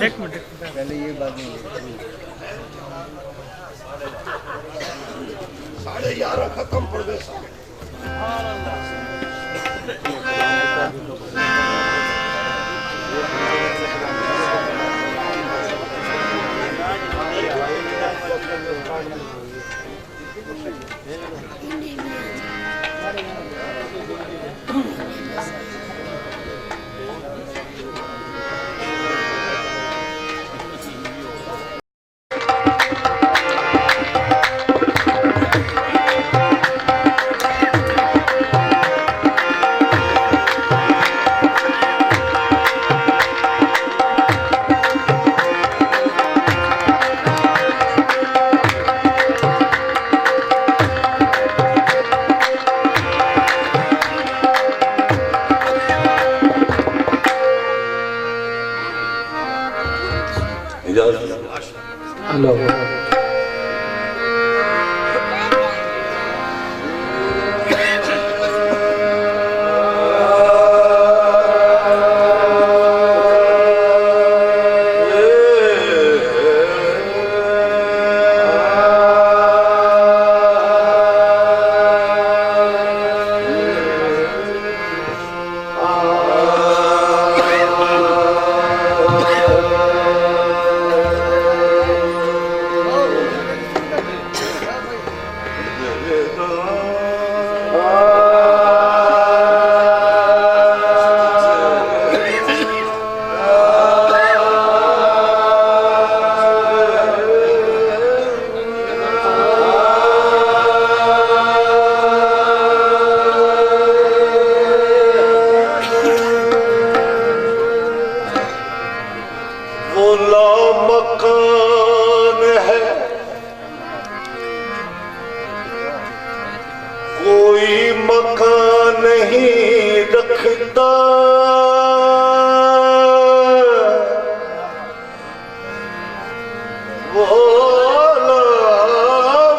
एक मिनट पहले ये बात नहीं है। 11:30 खत्म प्रवेश। हेलो मकान है कोई मकान नहीं रखता, वो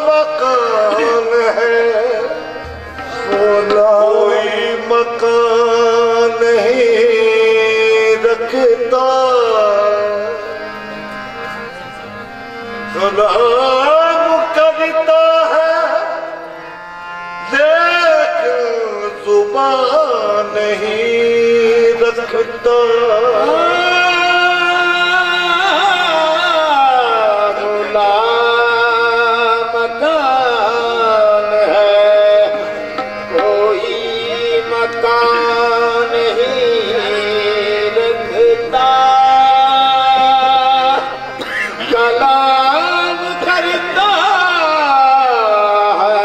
मकान है कोई मकान नहीं रखता। सलाम करता है लेकिन जुबान नहीं रखता। मकान है कोई मकान नहीं रखता, कलाम करता है,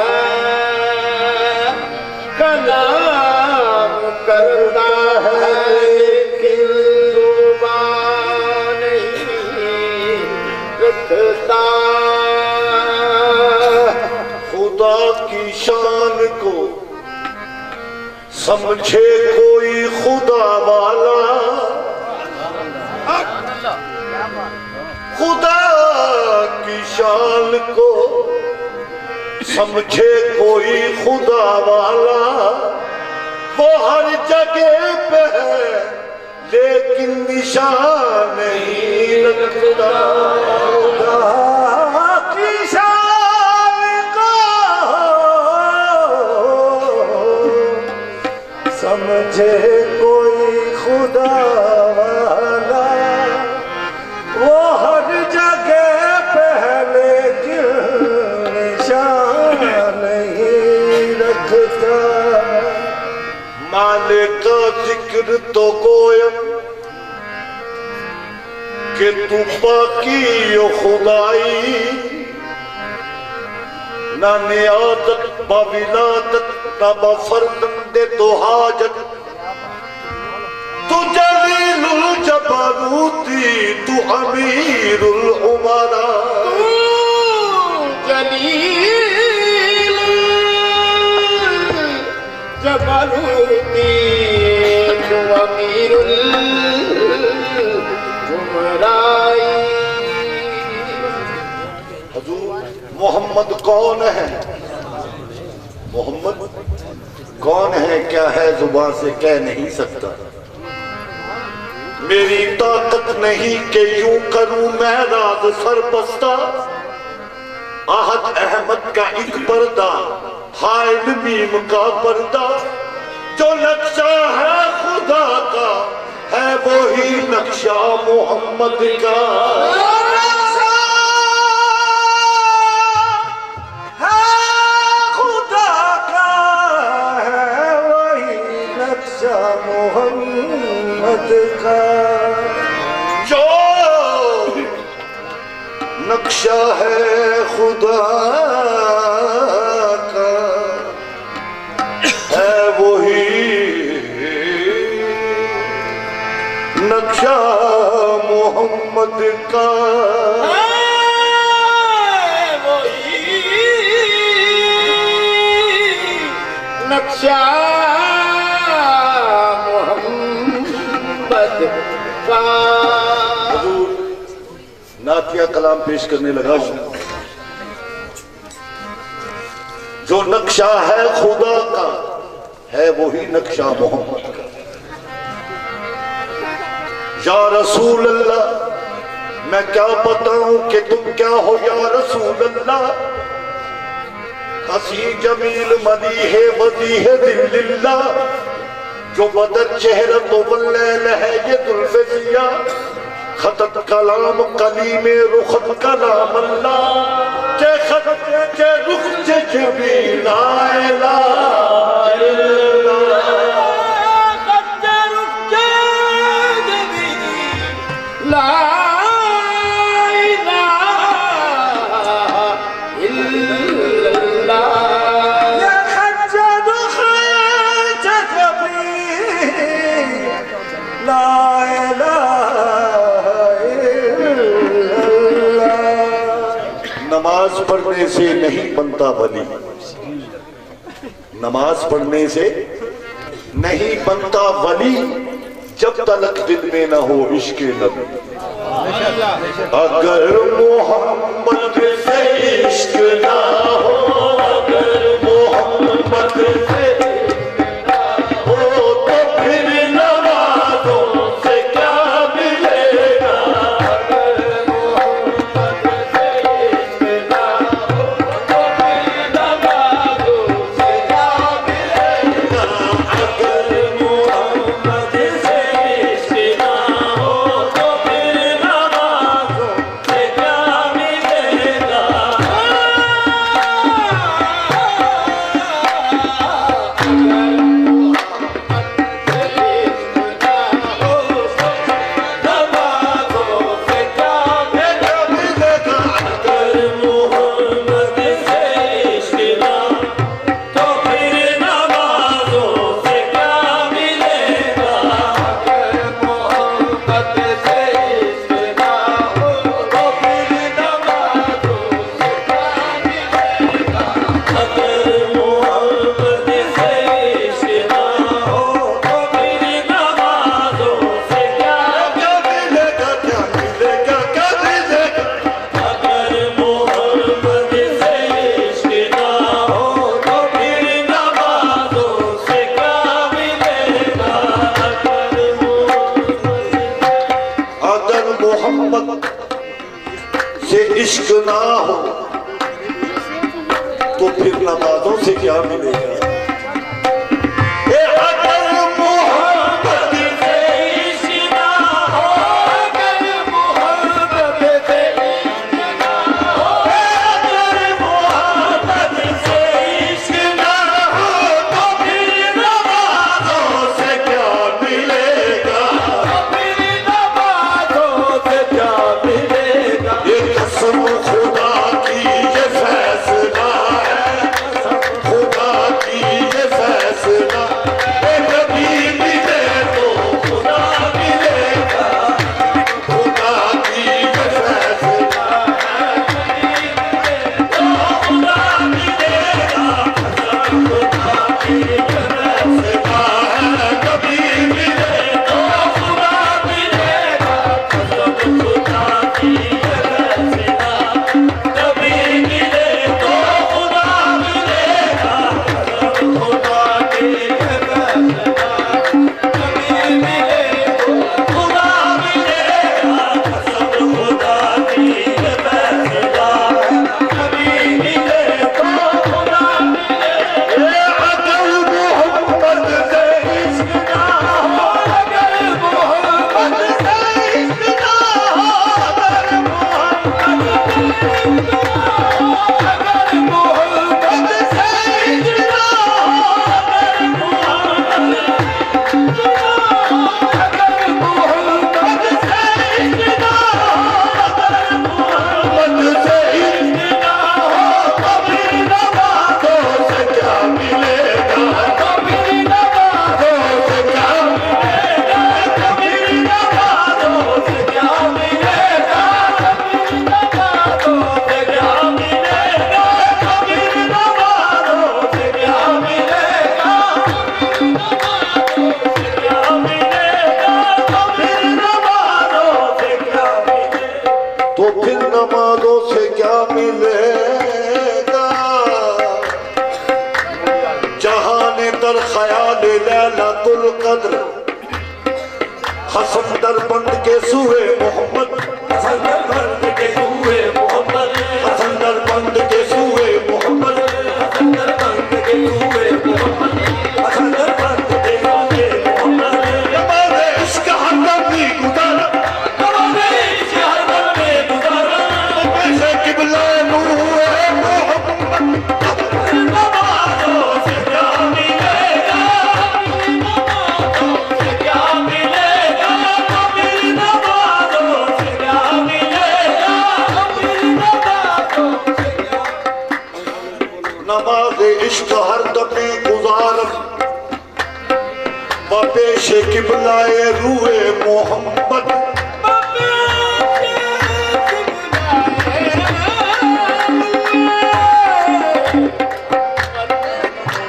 कलाम करता है लेकिन जुबान नहीं रखता। खुदा की शान को समझे कोई खुदा वाला, खुदा की शान को समझे कोई खुदा वाला, वो हर जगह पे है लेकिन निशान नहीं रखता। खुदा की शान को समझे कोई खुदा वाला, वो हर जगह पहले क्यों निशान नहीं रखता। मालिक का जिक्र तो गोयम कि तू बाकी यो खुदाई, ना नियादत बविलादत ना बफरदंदे तो हाजत, तू जलीलुल जबरूती तू अमीरुल उमरा, जलील जबरूती तू अमीरुल उमराई। हुजूर मोहम्मद कौन है? मोहम्मद कौन है क्या है जुबान से कह नहीं सकता, मेरी ताकत नहीं कि यूं करूं मैं राज सरबस्ता। आहद अहमद का एक पर्दा, हाइल मीम का पर्दा। जो नक्शा है खुदा का है वही नक्शा मोहम्मद का। मोहम्मद का जो नक्शा है खुदा का है वही नक्शा मोहम्मद का। नक्शा नातिया कलाम पेश करने लगा। जो नक्शा है खुदा का है वही नक्शा मोहम्मद का। या रसूल अल्लाह मैं क्या बताऊं कि तुम क्या हो या रसूल अल्लाह। हसी जमील मदी है वजी है दिल्ला। जो बदर चेहरा तो वल्लैल है ये दुल्फे जिया। खतत कलाम कली में रुखत कलाम अल्लाह। के खत के रुख के जबी ला इलाहा इल्लल्लाह। खत के रुख के जबी ला इलाहा इल्लल्लाह। या खत रुख के जबी ला नमाज पढ़ने से नहीं बनता वली। नमाज पढ़ने से नहीं बनता वली जब तलक दिल में न हो इश्क नबी। अगर मोहम्मद से इश्क ना हो, अगर मोहम्मद से हो तो फिर नमाजों से क्या मिलेगा। इश्क ना हो तो फिर नमाजों से क्या मिलेगा। खुदा की हसन दरबंद के सूए मोहम्मद, हसन दरबंद के सूए मोहम्मद, हसन दरबंद के सूए मोहम्मद, हसन दरबंद के सूए मोहम्मद, हसन दरबंद के सूए मोहम्मद। नमाज़े इश्क हरदम भी गुजारा, नमाज़े इश्क हरदम में गुजारा, पैसे किबला नूरे मोहम्मद। नमाज़ों से क्या मिलेगा, नमाज़ों से क्या मिलेगा, मेरी नमाज़ों से क्या मिलेगा, मेरी नमाज़ों से क्या। नमाज़े इश्क हरदम में गुजारा, पेशे किबलाए रूए मोहम्मद।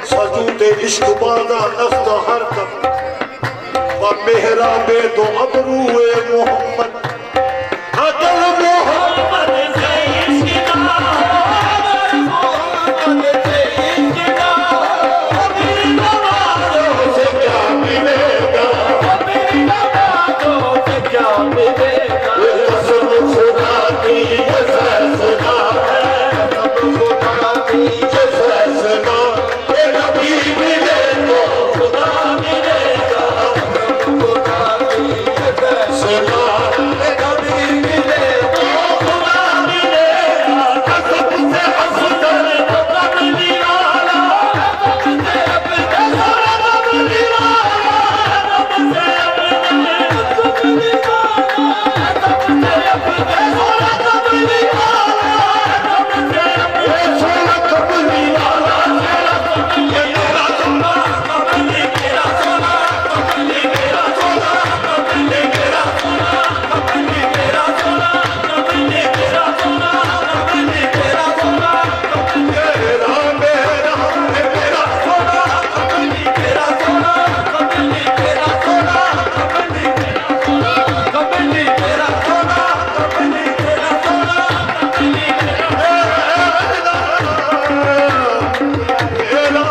सजूदे इश्क बादा नफ्स हरदम, व मेहराबे दो अबरूए मोहम्मद। अदल मोहम्मद से इश्क ना, मोहम्मद से इश्क ना, मेरी नमाज़ों से क्या मिलेगा, मेरी नमाज़ों से क्या मिलेगा। ये कसम खुदा की ये फैसला है, कसम खुदा की ये फैसला ये नबी मिले तो खुदा मिलेगा, कसम खुदा की ये फैसला है, कभी मिले तो खुदा मिलेगा। कसम से अफजल तो कमली वाला, कसम से अफजल कमली वाला, कसम से अफजल कमली वाला, कसम से अफजल कमली वाला, कसम से ये सोना कबली वाला ये मेरा सोना कमली, मेरा सोना कमली, मेरा सोना कमली, मेरा सोना कमली, मेरा सोना कमली, मेरा सोना कमली, मेरा सोना कमली, मेरा मेरा मेरा सोना कमली, मेरा सोना कमली, मेरा सोना कमली, मेरा सोना कमली, मेरा सोना कमली, मेरा सोना कमली, मेरा मेरा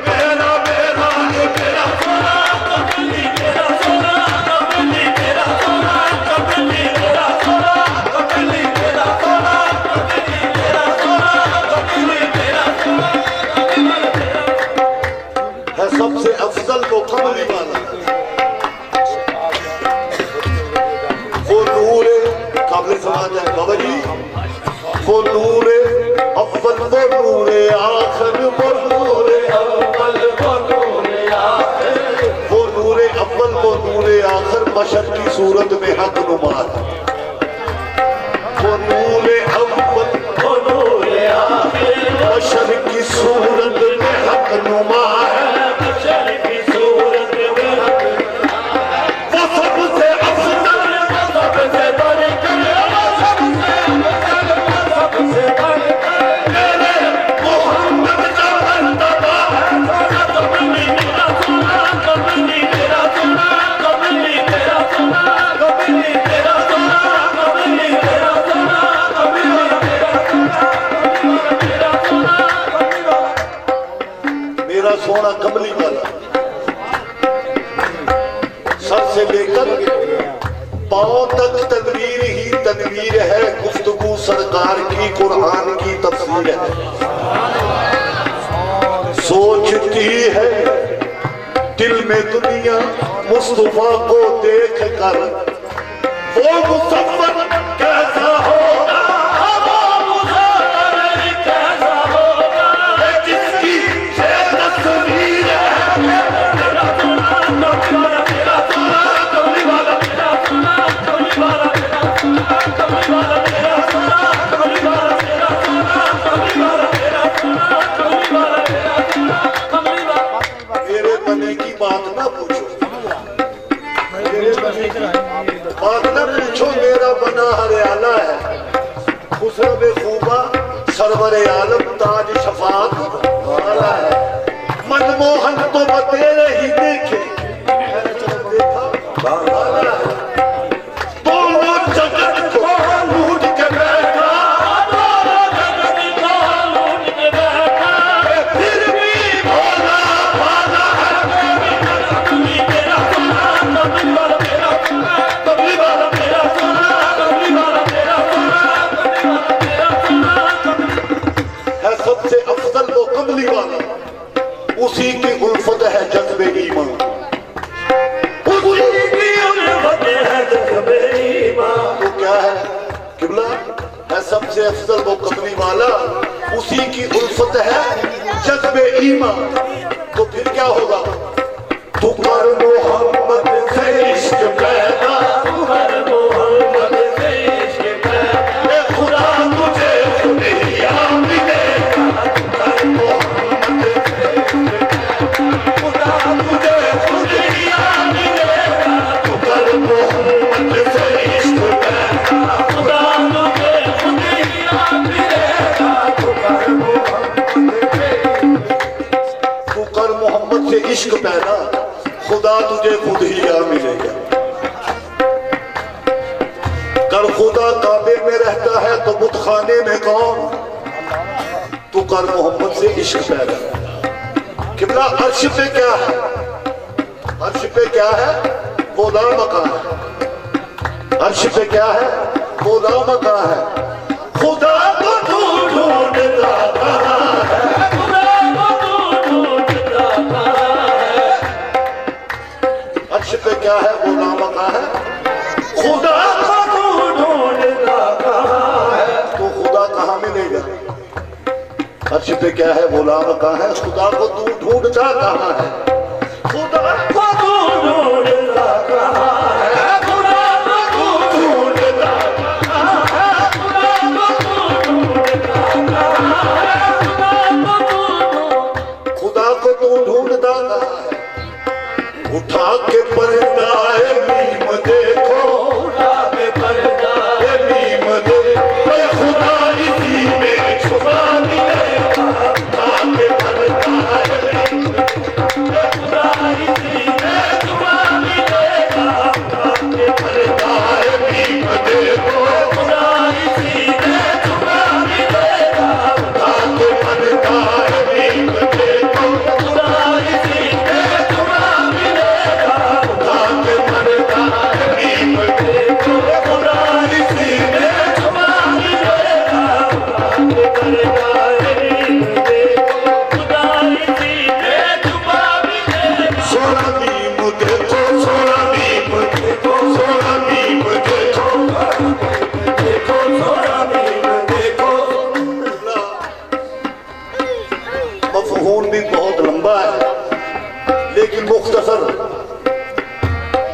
मेरा मेरा ये मेरा सोना कमली, मेरा सोना कमली, मेरा सोना कमली, मेरा सोना कमली, मेरा सोना कमली, मेरा सोना कमली, मेरा सोना है सबसे अफजल वो कमली वाला। वो नूरे काबिल समाज है बाबा जी, वो नूरे अव्वल वो नूरे आखिर वो नूरे अव्वल वो नूरे आखिर, वो नूरे अव्वल वो नूरे आखिर बशर की सूरत में हक नुमा है। वो नूरे अव्वल वो नूरे आखिर, बशर की सूरत में हक नुमा है। बशर की सूरत में हक, वो सबसे अफजल वो सबसे बढ़कर, वो सबसे अफजल, वो सबसे बढ़कर, मेरे मोहम्मद का मर्तबा है। सोना कमली, मेरा सोना कमली, मेरा सोना कमली, मेरा सोना कमली, मेरा सोना कमली, मेरा सोना कमली, मेरा सोना कमली, मेरा सोना कमली वाला। मेरा सोना कमली वाला सर से लेकर पांव तक तदवीर ही तदवीर है। गुफ्तगू सरकार की कुरान की तफसीर है। सोचती है दिल में दुनिया मुस्तफा को देख कर, वो मुसव्वर कैसा होगा, वो मुसव्वर कैसा होगा, जिसकी ये तस्वीर है। मेरा सोना कमली वाला, मेरा सोना कमली वाला, मेरा सोना कमली वाला, मेरा सोना कमली वाला, मेरा सोना कमली वाला, मेरा सोना कमली वाला, मेरा सोना कमली वाला, मेरा सोना कमली वाला। मेरे बने की बात ना पूछो, मेरे बने की बात ना पूछो। मेरा बना हरियाणा है, खुसरब खूबा सरवर आलम ताज शफात वाला है। मनमोहन तो बतेरे ही देखे, मैंने जब देखा वाला है। दोनों जगत को लूट के बैठा, दोनों जगत को लूट के बैठा, फिर भी भोला भाला है। मेरा सोना कमली, मेरा सोना कमली वाला, मेरा सोना अफजल वो कमली वाला, उसी की उल्फत है जज्बे ईमान। तो फिर क्या होगा? तू कर मोहम्मद से इश्क पैदा, तू कर मोहम्मद से इश्क पैदा, ए खुदा तुझे खुदिया मिलेगा। तू कर मोहम्मद से इश्क पैदा, खुदा तुझे खुदिया मिलेगा। तू कर मोहम्मद से इश्क पैदा, खुदा तुझे खुदिया मिलेगा। तू कर मोहम्मद से इश्क पैदा, खुदा तुझे खुद ही आ मिलेगा। कर खुदा काबे में रहता है तो बुतखाने में कौन? तू कर मोहम्मद से इश्क पैदा। किबला अर्श पे क्या है? अर्श पे क्या है? वो लामका है। अर्श पे क्या है? वो लामका है। खुदा को तू ढूंढता कहाँ है? खुदा को तू ढूंढता कहाँ है? अर्श पे क्या है? वो लामका है। खुदा को तू ढूंढता कहाँ है? तो खुदा कहाँ मिलेगा? अर्श पे क्या है? वो लामका है। खुदा को तू ढूंढता कहाँ है? खुदा को तू ढूंढता कहाँ है? खुदा को तू ढूंढता कहाँ है? खुदा को तू ढूंढता कहाँ है? खुदा को तू ढूंढता कहाँ है? उठा के पर्दा है मीम देखो, उठा के पर्दा है मीम देखो, खुदा इसी में छुपा मिलेगा। उठा के पर्दा है मीम देखो, खुदा इसी में छुपा मिलेगा। उठा के पर्दा है मीम देखो, खुदा इसी में छुपा मिलेगा। उठा के पर्दा है मीम देखो, खुदा इसी में छुपा मिलेगा। उठा के पर्दा है मीम देखो, खुदा इसी में छुपा मिलेगा। उठा के पर्दा है मीम देखो, खुदा इसी में छुपा मिलेगा। सोना मीम देखो, सोना मीम देखो, सोना मीम देखो, देखो सोना मीम देखो। मफ़हूम भी बहुत लंबा है लेकिन मुख्तसर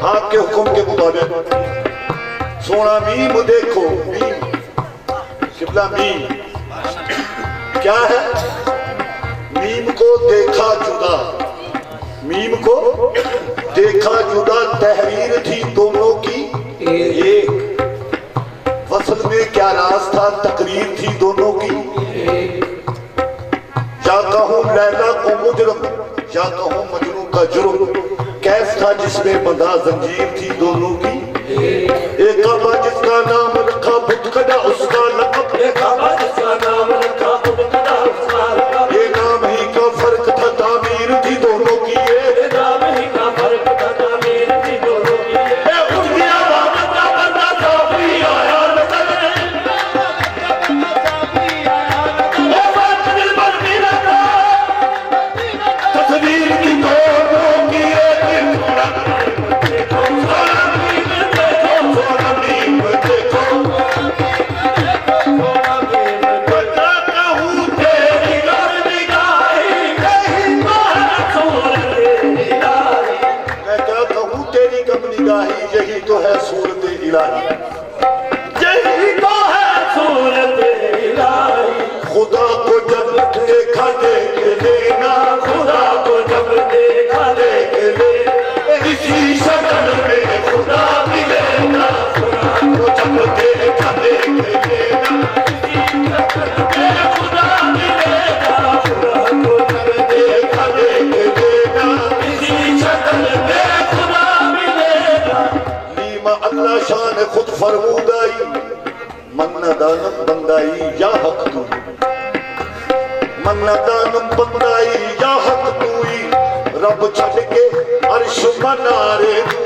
आपके हुक्म के मुताबिक। सोना मीम देखो, मीम किबला मीम क्या है? मीम को देखा जुदा, मीम को देखा जुदा, तहरीर थी दोनों की एक। वसल में क्या राज था? तकरीर थी दोनों की। या कहूँ लैला को मुजरम, या कहूँ मजनू का जुर्म, कैफ था जिसमें बंधा जंजीर थी दोनों की। एक काबा जिसका नाम रखा बुतकदा उसका लक़ब, एक काबा जिसका नाम रखा बुतकदा उसका लक़ब, ये नाम ही का फर्क था तामीर थी दोनों की। ये नाम ही का फर्क था तामीर थी दोनों की। ए उठ गया बाबा का बंदा साफी आया नजर, ओ बात दिल पर मेरा था तस्वीर की दोनों की एक टुकड़ा। देखो सोना मीम देखो, सोना मीम देखो, बता कहूँ तेरी गम निगाही कहीं तो है सूरत इलाही। मैं क्या कहूँ तेरी गम निगाही, यही तो है सूरत इलाही, यही तो है सूरत इलाही। खुदा को जब देखा देख लेना, खुदा को जब देखा देख लेना, इसी शक्ल में खुदा मिलेगा। खुदा को जब देखा देख लेना, इसी शक्ल में खुदा मिलेगा। खुदा को जब देखा देख लेना, इसी शक्ल में खुदा मिलेगा। लीमा अल्लाह शान खुद फरमूदाई, मन्ना दानम बंदाई या हक तू, मन्ना दानम बंदाई या हक तूई। रब छड़ के अर्श मनारे तू,